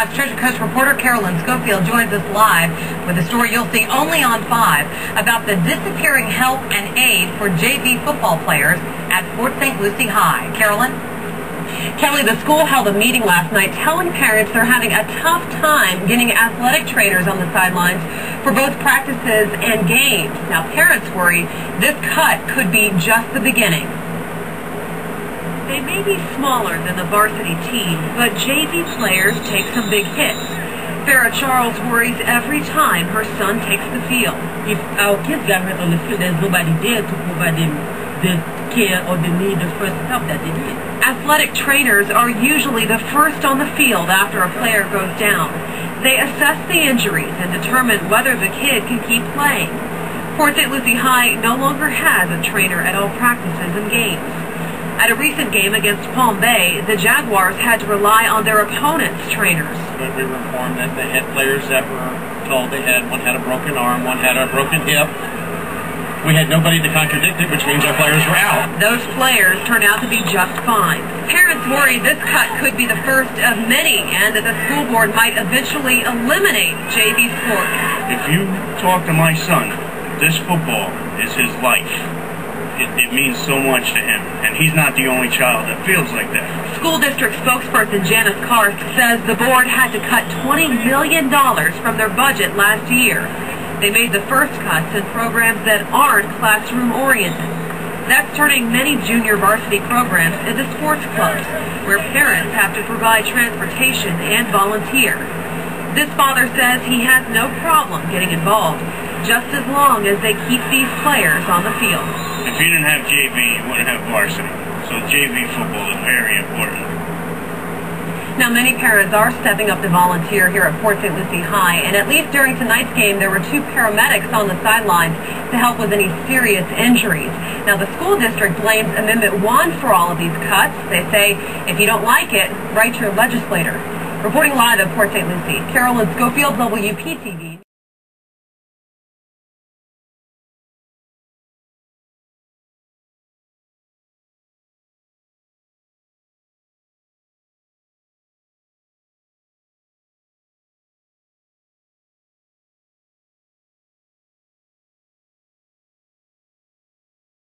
5's Treasure Coast reporter Carolyn Schofield joins us live with a story you'll see only on 5 about the disappearing help and aid for JV football players at Port St. Lucie High. Carolyn? Kelly, the school held a meeting last night telling parents they're having a tough time getting athletic trainers on the sidelines for both practices and games. Now, parents worry this cut could be just the beginning. They may be smaller than the varsity team, but JV players take some big hits. Farrah Charles worries every time her son takes the field. If our kids got hurt on the field, there's nobody there to provide them the care or the need, the first help that they need. Athletic trainers are usually the first on the field after a player goes down. They assess the injuries and determine whether the kid can keep playing. Port St. Lucie High no longer has a trainer at all practices and games. At a recent game against Palm Bay, the Jaguars had to rely on their opponent's trainers. But we were informed that they had players that were told one had a broken arm, one had a broken hip. We had nobody to contradict it, which means our players were out. Those players turned out to be just fine. Parents worry this cut could be the first of many and that the school board might eventually eliminate JV sports. If you talk to my son, this football is his life. It means so much to him, and he's not the only child that feels like that. School district spokesperson Janice Karst says the board had to cut $20 million from their budget last year. They made the first cuts in programs that aren't classroom-oriented. That's turning many junior varsity programs into sports clubs, where parents have to provide transportation and volunteer. This father says he has no problem getting involved, just as long as they keep these players on the field. If you didn't have JV, you wouldn't have varsity. So JV football is very important. Now, many parents are stepping up to volunteer here at Port St. Lucie High, and at least during tonight's game, there were 2 paramedics on the sidelines to help with any serious injuries. Now, the school district blames Amendment 1 for all of these cuts. They say, if you don't like it, write your legislator. Reporting live at Port St. Lucie, Carolyn Schofield, WPTV.